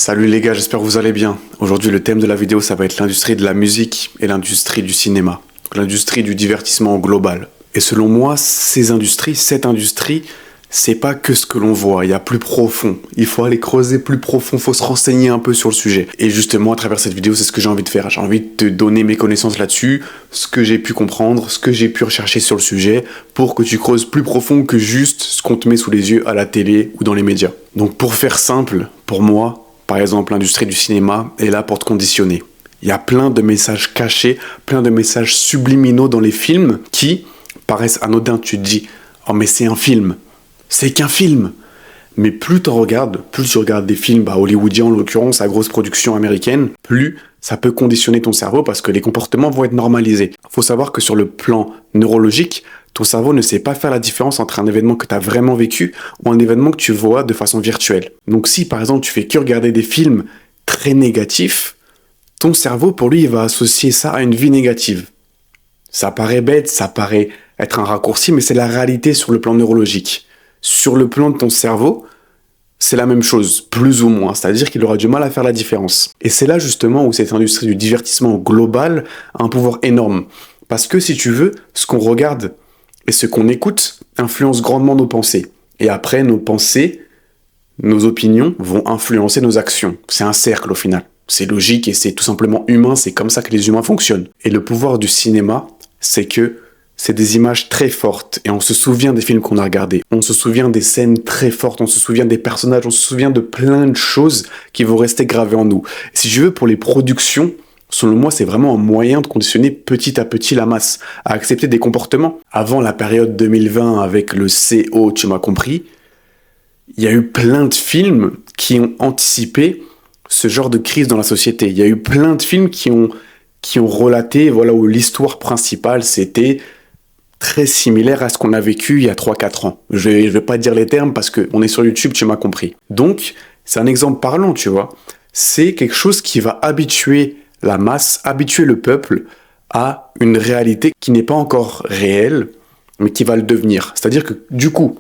Salut les gars, j'espère que vous allez bien. Aujourd'hui, le thème de la vidéo, ça va être l'industrie de la musique et l'industrie du cinéma. Donc, l'industrie du divertissement global. Et selon moi, cette industrie, c'est pas que ce que l'on voit, il y a plus profond. Il faut aller creuser plus profond, il faut se renseigner un peu sur le sujet. Et justement, à travers cette vidéo, c'est ce que j'ai envie de faire. J'ai envie de te donner mes connaissances là-dessus, ce que j'ai pu comprendre, ce que j'ai pu rechercher sur le sujet, pour que tu creuses plus profond que juste ce qu'on te met sous les yeux à la télé ou dans les médias. Donc pour faire simple, pour moi, par exemple, l'industrie du cinéma est là pour te conditionner. Il y a plein de messages cachés, plein de messages subliminaux dans les films qui paraissent anodins. Tu te dis « Oh mais c'est un film !» C'est qu'un film. Mais plus tu regardes des films hollywoodiens en l'occurrence, à grosse production américaine, plus ça peut conditionner ton cerveau parce que les comportements vont être normalisés. Faut savoir que sur le plan neurologique, ton cerveau ne sait pas faire la différence entre un événement que tu as vraiment vécu ou un événement que tu vois de façon virtuelle. Donc si par exemple tu fais que regarder des films très négatifs, ton cerveau pour lui il va associer ça à une vie négative. Ça paraît bête, ça paraît être un raccourci, mais c'est la réalité sur le plan neurologique. Sur le plan de ton cerveau, c'est la même chose, plus ou moins. C'est-à-dire qu'il aura du mal à faire la différence. Et c'est là justement où cette industrie du divertissement global a un pouvoir énorme. Parce que si tu veux, ce qu'on regarde et ce qu'on écoute influence grandement nos pensées. Et après, nos pensées, nos opinions vont influencer nos actions. C'est un cercle au final. C'est logique et c'est tout simplement humain, c'est comme ça que les humains fonctionnent. Et le pouvoir du cinéma, c'est que c'est des images très fortes et on se souvient des films qu'on a regardés. On se souvient des scènes très fortes, on se souvient des personnages, on se souvient de plein de choses qui vont rester gravées en nous. Si je veux, pour les productions, selon moi, c'est vraiment un moyen de conditionner petit à petit la masse à accepter des comportements. Avant la période 2020 avec le CO, tu m'as compris, il y a eu plein de films qui ont anticipé ce genre de crise dans la société. Il y a eu plein de films qui ont relaté, où l'histoire principale, c'était très similaire à ce qu'on a vécu il y a 3-4 ans. Je vais pas dire les termes parce qu'on est sur YouTube, tu m'as compris. Donc, c'est un exemple parlant, tu vois. C'est quelque chose qui va habituer la masse, habituer le peuple à une réalité qui n'est pas encore réelle, mais qui va le devenir. C'est-à-dire que, du coup,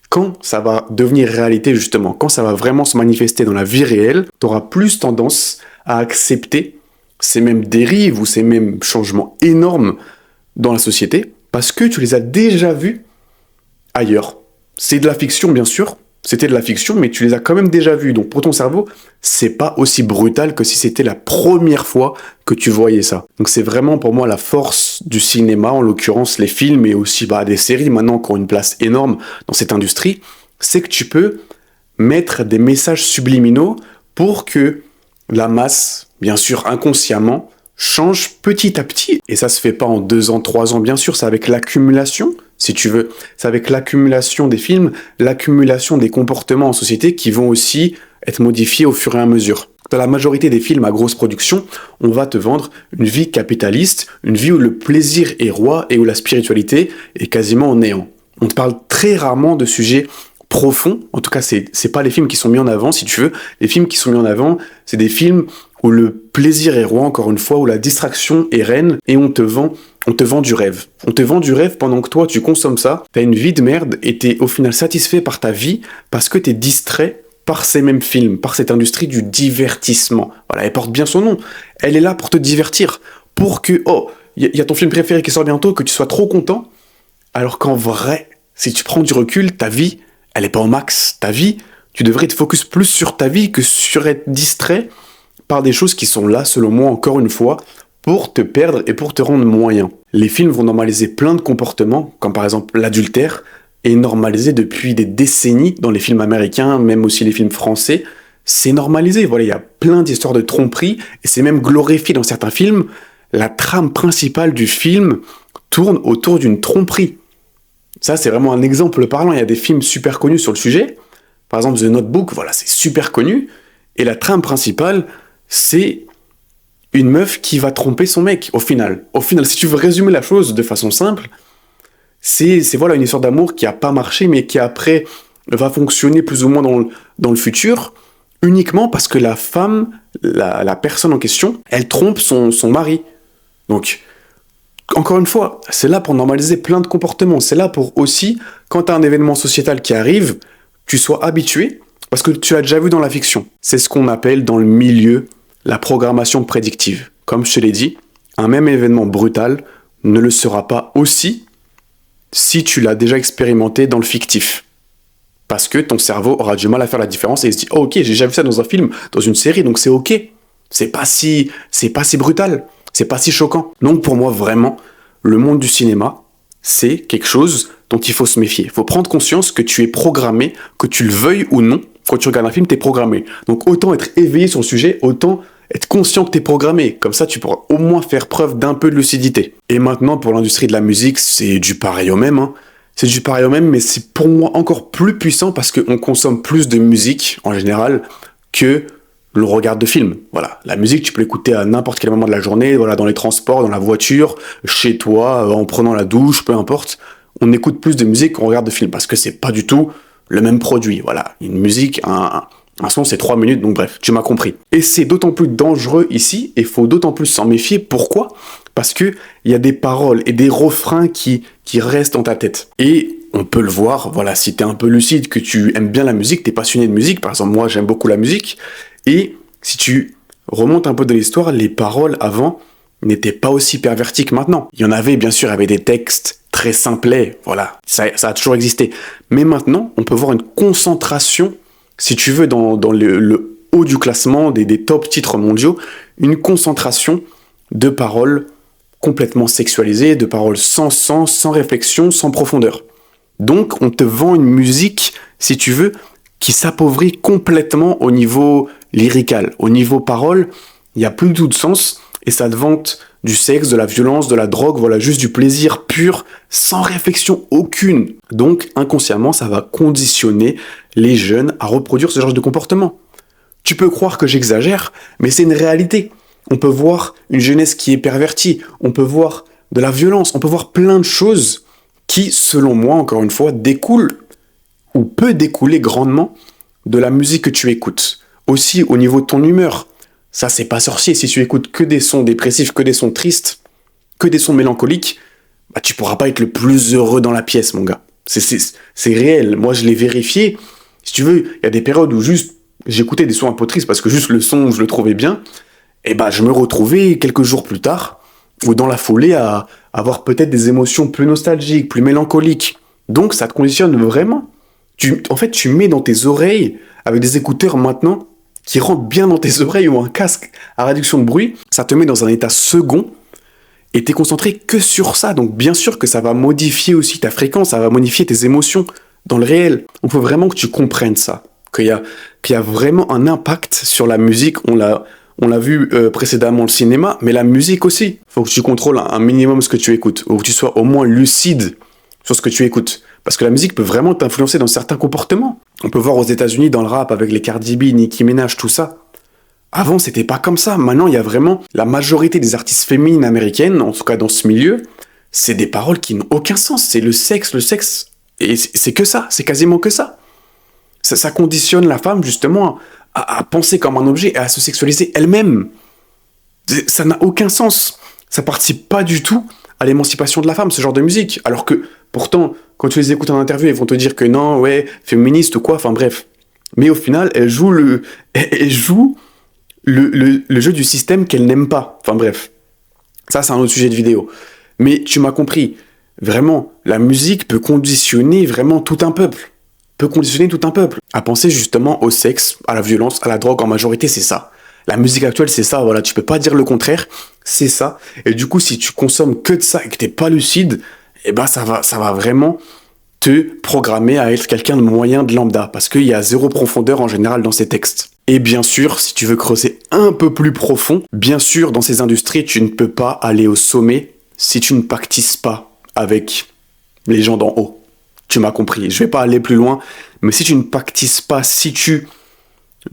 quand ça va devenir réalité, justement, quand ça va vraiment se manifester dans la vie réelle, tu auras plus tendance à accepter ces mêmes dérives ou ces mêmes changements énormes dans la société, parce que tu les as déjà vus ailleurs. C'est de la fiction, bien sûr, c'était de la fiction, mais tu les as quand même déjà vus. Donc pour ton cerveau, c'est pas aussi brutal que si c'était la première fois que tu voyais ça. Donc c'est vraiment pour moi la force du cinéma, en l'occurrence les films et aussi des séries maintenant qui ont une place énorme dans cette industrie, c'est que tu peux mettre des messages subliminaux pour que la masse, bien sûr inconsciemment, change petit à petit. Et ça se fait pas en 2 ans, 3 ans, bien sûr, c'est avec l'accumulation, si tu veux. C'est avec l'accumulation des films, l'accumulation des comportements en société qui vont aussi être modifiés au fur et à mesure. Dans la majorité des films à grosse production, on va te vendre une vie capitaliste, une vie où le plaisir est roi et où la spiritualité est quasiment en néant. On te parle très rarement de sujets profonds. En tout cas, c'est pas les films qui sont mis en avant, si tu veux. Les films qui sont mis en avant, c'est des films où le plaisir est roi, encore une fois, où la distraction est reine, et on te vend du rêve. On te vend du rêve pendant que toi, tu consommes ça, t'as une vie de merde, et t'es au final satisfait par ta vie, parce que t'es distrait par ces mêmes films, par cette industrie du divertissement. Voilà, elle porte bien son nom. Elle est là pour te divertir, pour que, il y a ton film préféré qui sort bientôt, que tu sois trop content, alors qu'en vrai, si tu prends du recul, ta vie, elle est pas au max. Ta vie, tu devrais te focus plus sur ta vie que sur être distrait par des choses qui sont là, selon moi, encore une fois, pour te perdre et pour te rendre moyen. Les films vont normaliser plein de comportements, comme par exemple l'adultère, est normalisé depuis des décennies dans les films américains, même aussi les films français. C'est normalisé, il y a plein d'histoires de tromperie, et c'est même glorifié dans certains films. La trame principale du film tourne autour d'une tromperie. Ça, c'est vraiment un exemple parlant. Il y a des films super connus sur le sujet. Par exemple, The Notebook, c'est super connu. Et la trame principale, c'est une meuf qui va tromper son mec, au final. Au final, si tu veux résumer la chose de façon simple, c'est une histoire d'amour qui a pas marché, mais qui après va fonctionner plus ou moins dans le futur, uniquement parce que la femme, la personne en question, elle trompe son mari. Donc, encore une fois, c'est là pour normaliser plein de comportements. C'est là pour aussi, quand tu as un événement sociétal qui arrive, tu sois habitué, Parce que tu l'as déjà vu dans la fiction. C'est ce qu'on appelle dans le milieu la programmation prédictive. Comme je te l'ai dit, un même événement brutal ne le sera pas aussi si tu l'as déjà expérimenté dans le fictif. Parce que ton cerveau aura du mal à faire la différence et il se dit « Oh ok, j'ai déjà vu ça dans un film, dans une série, donc c'est ok. C'est pas si brutal, c'est pas si choquant. » Donc pour moi, vraiment, le monde du cinéma, c'est quelque chose dont il faut se méfier. Il faut prendre conscience que tu es programmé, que tu le veuilles ou non. Quand tu regardes un film, tu es programmé. Donc autant être éveillé sur le sujet, autant être conscient que tu es programmé. Comme ça, tu pourras au moins faire preuve d'un peu de lucidité. Et maintenant, pour l'industrie de la musique, c'est du pareil au même. C'est du pareil au même, mais c'est pour moi encore plus puissant parce qu'on consomme plus de musique, en général, que le regard de film. Voilà, la musique, tu peux l'écouter à n'importe quel moment de la journée, voilà, dans les transports, dans la voiture, chez toi, en prenant la douche, peu importe. On écoute plus de musique qu'on regarde de film parce que c'est pas du tout le même produit. Voilà, une musique, un son, c'est 3 minutes, donc bref, tu m'as compris. Et c'est d'autant plus dangereux ici, et il faut d'autant plus s'en méfier. Pourquoi ? Parce que il y a des paroles et des refrains qui restent dans ta tête. Et on peut le voir, voilà, si t'es un peu lucide, que tu aimes bien la musique, t'es passionné de musique, par exemple, moi j'aime beaucoup la musique, et si tu remontes un peu de l'histoire, les paroles avant n'étaient pas aussi perverties que maintenant. Il y en avait, bien sûr, avec des textes très simplets, voilà, ça a toujours existé. Mais maintenant, on peut voir une concentration, si tu veux, dans le haut du classement des top titres mondiaux, une concentration de paroles complètement sexualisées, de paroles sans sens, sans réflexion, sans profondeur. Donc, on te vend une musique, si tu veux, qui s'appauvrit complètement au niveau lyrical. Au niveau parole, il n'y a plus du tout de sens, et ça te vante du sexe, de la violence, de la drogue, voilà, juste du plaisir pur, sans réflexion aucune. Donc, inconsciemment, ça va conditionner les jeunes à reproduire ce genre de comportement. Tu peux croire que j'exagère, mais c'est une réalité. On peut voir une jeunesse qui est pervertie, on peut voir de la violence, on peut voir plein de choses qui, selon moi, encore une fois, découlent ou peut découler grandement de la musique que tu écoutes. Aussi, au niveau de ton humeur, ça c'est pas sorcier. Si tu écoutes que des sons dépressifs, que des sons tristes, que des sons mélancoliques, bah tu pourras pas être le plus heureux dans la pièce, mon gars. C'est réel. Moi, je l'ai vérifié. Si tu veux, il y a des périodes où juste j'écoutais des sons un peu tristes parce que juste le son, je le trouvais bien. Et bah, je me retrouvais quelques jours plus tard, ou dans la foulée, à avoir peut-être des émotions plus nostalgiques, plus mélancoliques. Donc, ça te conditionne vraiment. En fait, tu mets dans tes oreilles, avec des écouteurs maintenant, qui rentrent bien dans tes oreilles, ou un casque à réduction de bruit, ça te met dans un état second, et t'es concentré que sur ça. Donc, bien sûr que ça va modifier aussi ta fréquence, ça va modifier tes émotions dans le réel. Il faut vraiment que tu comprennes ça, qu'il y a vraiment un impact sur la musique. On l'a vu précédemment le cinéma, mais la musique aussi. Il faut que tu contrôles un minimum ce que tu écoutes, ou que tu sois au moins lucide sur ce que tu écoutes. Parce que la musique peut vraiment t'influencer dans certains comportements. On peut voir aux États-Unis dans le rap avec les Cardi B, Nicki Minaj, tout ça. Avant, c'était pas comme ça. Maintenant, il y a vraiment la majorité des artistes féminines américaines, en tout cas dans ce milieu, c'est des paroles qui n'ont aucun sens. C'est le sexe, et c'est que ça, c'est quasiment que ça. Ça conditionne la femme, justement, à penser comme un objet et à se sexualiser elle-même. Ça n'a aucun sens. Ça participe pas du tout à l'émancipation de la femme, ce genre de musique. Alors que, pourtant, quand tu les écoutes en interview, ils vont te dire que non, ouais, féministe ou quoi, enfin bref. Mais au final, elles jouent le jeu du système qu'elles n'aiment pas. Enfin bref. Ça, c'est un autre sujet de vidéo. Mais tu m'as compris. Vraiment, la musique peut conditionner vraiment tout un peuple. À penser justement au sexe, à la violence, à la drogue. En majorité, c'est ça. La musique actuelle, c'est ça, voilà. Tu peux pas dire le contraire. C'est ça. Et du coup, si tu consommes que de ça et que t'es pas lucide, eh ben, ça va vraiment te programmer à être quelqu'un de moyen, de lambda. Parce qu'il y a zéro profondeur en général dans ces textes. Et bien sûr, si tu veux creuser un peu plus profond, bien sûr, dans ces industries, tu ne peux pas aller au sommet si tu ne pactises pas avec les gens d'en haut. Tu m'as compris, je vais pas aller plus loin, mais si tu ne pactises pas, si tu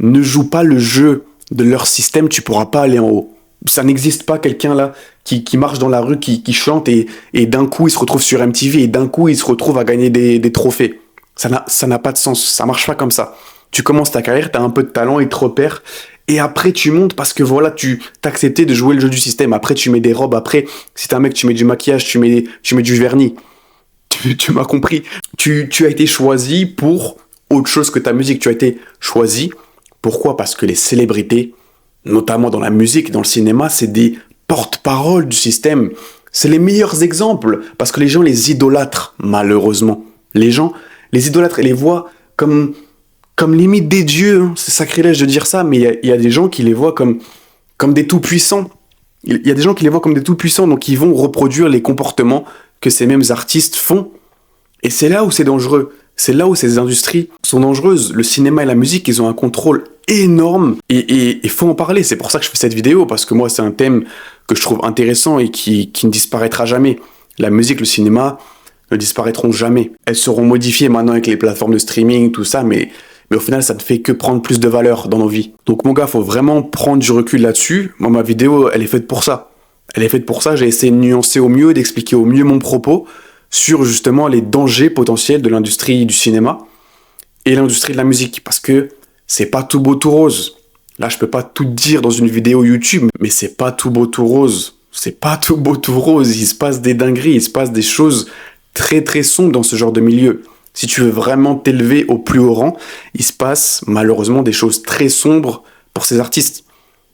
ne joues pas le jeu de leur système, tu pourras pas aller en haut. Ça n'existe pas quelqu'un là qui marche dans la rue, qui chante et d'un coup il se retrouve sur MTV et d'un coup il se retrouve à gagner des trophées. Ça n'a pas de sens, ça marche pas comme ça. Tu commences ta carrière, tu as un peu de talent, ils te repèrent, et après tu montes parce que voilà, tu t'as accepté de jouer le jeu du système. Après tu mets des robes, après si t'es un mec tu mets du maquillage, tu mets du vernis. Tu m'as compris. Tu as été choisi pour autre chose que ta musique. Tu as été choisi. Pourquoi? Parce que les célébrités, notamment dans la musique, dans le cinéma, c'est des porte-parole du système. C'est les meilleurs exemples parce que les gens les idolâtrent, malheureusement. Les gens les idolâtrent et les voient comme limite des dieux. Hein. C'est sacrilège de dire ça, mais il y a des gens qui les voient comme des tout-puissants. Il y a des gens qui les voient comme des tout-puissants, donc ils vont reproduire les comportements que ces mêmes artistes font. Et c'est là où c'est dangereux. C'est là où ces industries sont dangereuses. Le cinéma et la musique, ils ont un contrôle énorme et il faut en parler. C'est pour ça que je fais cette vidéo, parce que moi, c'est un thème que je trouve intéressant et qui ne disparaîtra jamais. La musique, le cinéma ne disparaîtront jamais. Elles seront modifiées maintenant avec les plateformes de streaming, tout ça, mais au final, ça ne fait que prendre plus de valeur dans nos vies. Donc mon gars, faut vraiment prendre du recul là-dessus. Moi, ma vidéo, elle est faite pour ça. Elle est faite pour ça. J'ai essayé de nuancer au mieux, d'expliquer au mieux mon propos sur justement les dangers potentiels de l'industrie du cinéma et l'industrie de la musique. Parce que c'est pas tout beau tout rose. Là, je peux pas tout dire dans une vidéo YouTube, mais c'est pas tout beau tout rose. C'est pas tout beau tout rose. Il se passe des dingueries, il se passe des choses très très sombres dans ce genre de milieu. Si tu veux vraiment t'élever au plus haut rang, il se passe malheureusement des choses très sombres pour ces artistes.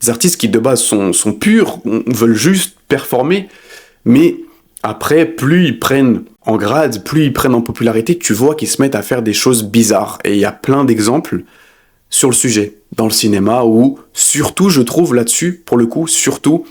Des artistes qui de base sont purs, veulent juste performer, mais après, plus ils prennent en grade, plus ils prennent en popularité, tu vois qu'ils se mettent à faire des choses bizarres. Et il y a plein d'exemples sur le sujet, dans le cinéma, ou surtout, je trouve là-dessus, pour le coup, surtout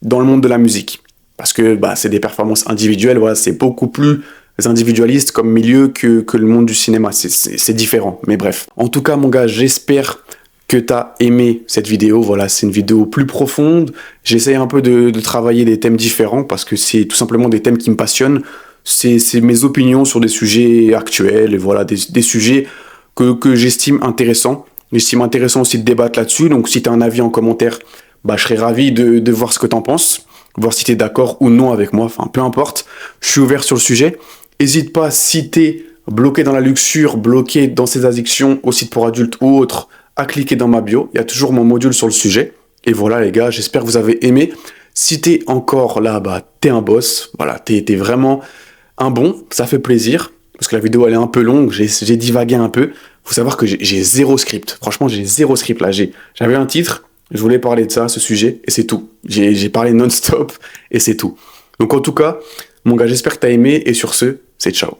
dans le monde de la musique. Parce que c'est des performances individuelles, voilà, c'est beaucoup plus individualiste comme milieu que le monde du cinéma. C'est différent, mais bref. En tout cas, mon gars, j'espère que tu as aimé cette vidéo. Voilà, c'est une vidéo plus profonde. J'essaie un peu de travailler des thèmes différents parce que c'est tout simplement des thèmes qui me passionnent. C'est mes opinions sur des sujets actuels et voilà, des sujets que j'estime intéressants. J'estime intéressant aussi de débattre là-dessus. Donc, si tu as un avis en commentaire, je serais ravi de voir ce que tu en penses, voir si tu es d'accord ou non avec moi. Enfin, peu importe. Je suis ouvert sur le sujet. N'hésite pas, si tu es bloqué dans la luxure, bloqué dans ces addictions au site pour adultes ou autres, à cliquer dans ma bio. Il y a toujours mon module sur le sujet. Et voilà les gars, j'espère que vous avez aimé. Si t'es encore là, t'es un boss. Voilà, t'es vraiment un bon. Ça fait plaisir. Parce que la vidéo elle est un peu longue, j'ai divagué un peu. Faut savoir que j'ai zéro script. Franchement, j'ai zéro script là. J'avais un titre, je voulais parler de ça, ce sujet, et c'est tout. J'ai parlé non-stop, et c'est tout. Donc en tout cas, mon gars, j'espère que t'as aimé, et sur ce, c'est ciao.